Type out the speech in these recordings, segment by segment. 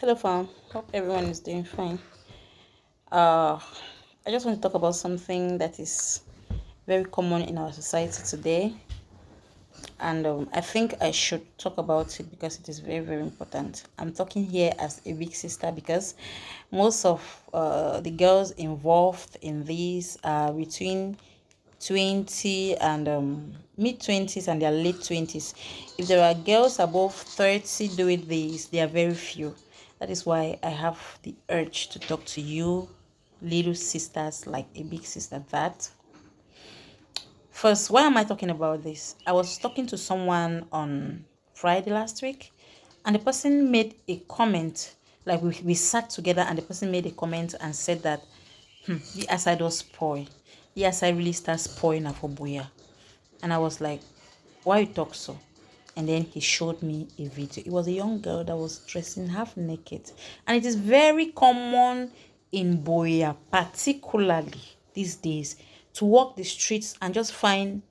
Hello, fam. Hope everyone is doing fine. Uh, I just want to talk about something that is very common in our society today, and I think I should talk about it because it is very, very important. I'm talking here as a big sister because most of the girls involved in this are between 20 and mid 20s and their late 20s. If there are girls above 30 doing this, they are very few. That is why I have the urge to talk to you little sisters like a big sister. That first, why am I talking about this? I was talking to someone on Friday last week, and the person made a comment. Like we sat together and the person made a comment and said that the aside was spoil. The aside really starts spoiling for boya. And I was like, why you talk so? And then he showed me a video. It was a young girl that was dressing half naked. And it is very common in Boya, particularly these days, to walk the streets and just find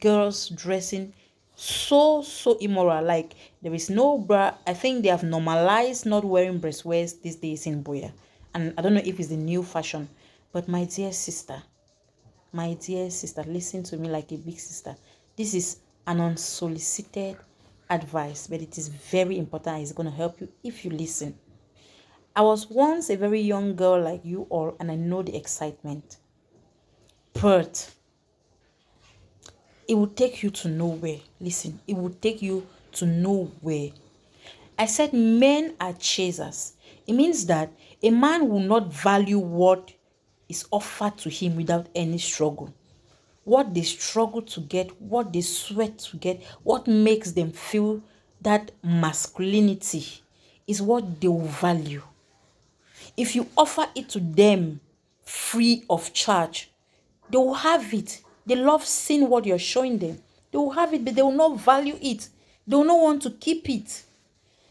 girls dressing so immoral. Like there is no bra. I think they have normalized not wearing breastwears these days in Boya. And I don't know if it's the new fashion. But my dear sister, listen to me like a big sister. This is an unsolicited advice, but it is very important. It's going to help you if you listen. I was once a very young girl like you all, and I know the excitement. But it will take you to nowhere. Listen, it will take you to nowhere. I said men are chasers. It means that a man will not value what is offered to him without any struggle. What they struggle to get, what they sweat to get, what makes them feel that masculinity is what they will value. If you offer it to them free of charge, they will have it. They love seeing what you're showing them. They will have it, but they will not value it. They will not want to keep it.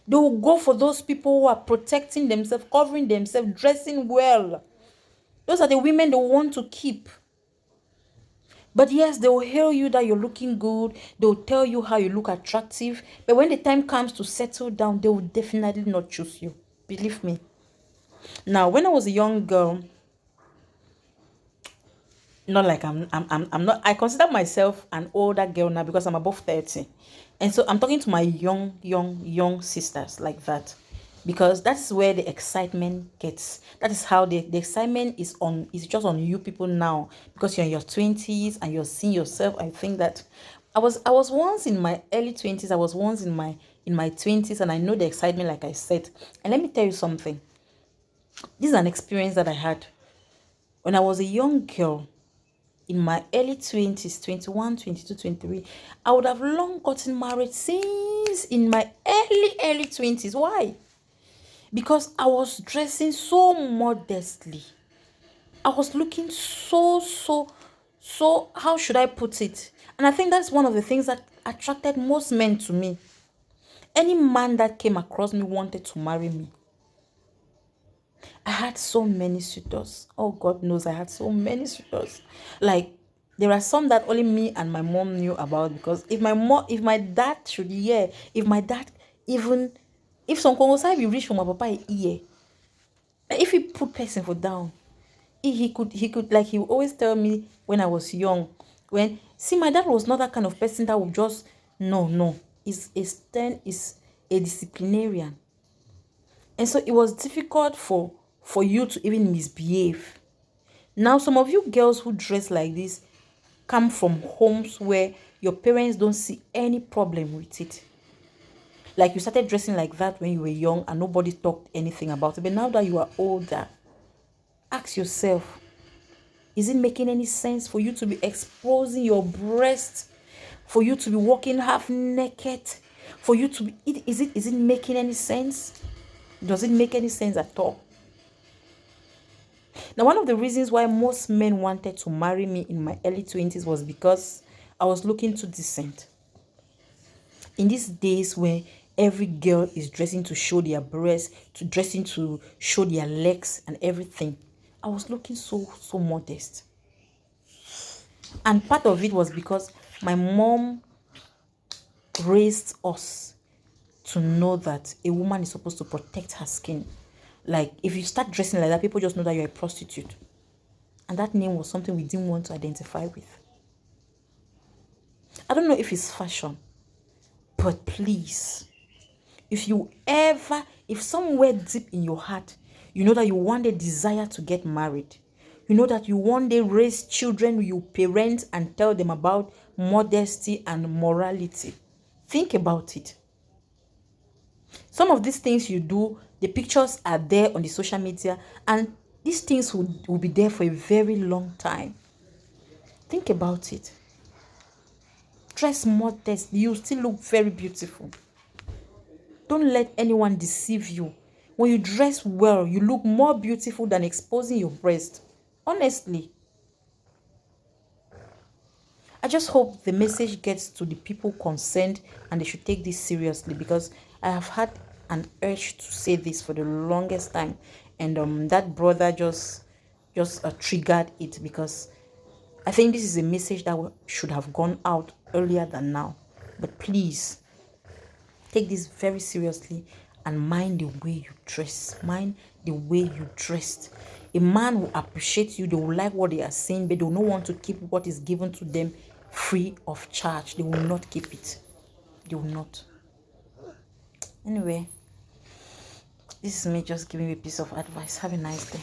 They will go for those people who are protecting themselves, covering themselves, dressing well. Those are the women they want to keep. But yes, they will hail you that you're looking good. They will tell you how you look attractive. But when the time comes to settle down, they will definitely not choose you. Believe me. Now, when I was a young girl, not like I'm not, I consider myself an older girl now because I'm above 30. And so I'm talking to my young sisters like that. Because that's where the excitement gets. That is how the excitement is just on you people now. Because you're in your 20s and you're seeing yourself. I think that I was once in my early 20s, I was once in my 20s, and I know the excitement, like I said. And let me tell you something. This is an experience that I had when I was a young girl in my early 20s, 21, 22, 23. I would have long gotten married since in my early 20s. Why? Because I was dressing so modestly. I was looking so, how should I put it? And I think that's one of the things that attracted most men to me. Any man that came across me wanted to marry me. I had so many suitors. Oh, God knows I had so many suitors. Like, there are some that only me and my mom knew about, because if my dad should hear, if my dad even, if some Congo side be reach from my papa ear, if he put person for down, he could like he would always tell me when I was young, when see my dad was not that kind of person that would just no, is a stern, is a disciplinarian. And so it was difficult for you to even misbehave. Now, some of you girls who dress like this come from homes where your parents don't see any problem with it. Like you started dressing like that when you were young and nobody talked anything about it. But now that you are older, ask yourself, is it making any sense for you to be exposing your breast? For you to be walking half naked? For you to be, is it making any sense? Does it make any sense at all? Now, one of the reasons why most men wanted to marry me in my early 20s was because I was looking too decent. In these days where every girl is dressing to show their breasts, to dressing to show their legs and everything, I was looking so modest. And part of it was because my mom raised us to know that a woman is supposed to protect her skin. Like, if you start dressing like that, people just know that you're a prostitute. And that name was something we didn't want to identify with. I don't know if it's fashion, but please, if somewhere deep in your heart, you know that you one day desire to get married, you know that you one day raise children, you parent and tell them about modesty and morality, think about it. Some of these things you do, the pictures are there on the social media, and these things will be there for a very long time. Think about it. Dress modest, you still look very beautiful. Don't let anyone deceive you. When you dress well, you look more beautiful than exposing your breast. Honestly. I just hope the message gets to the people concerned and they should take this seriously, because I have had an urge to say this for the longest time, and that brother just triggered it, because I think this is a message that should have gone out earlier than now. But please, take this very seriously and mind the way you dress. Mind the way you dressed. A man will appreciate you. They will like what they are saying, but they will not want to keep what is given to them free of charge. They will not keep it. They will not. Anyway, this is me just giving you a piece of advice. Have a nice day.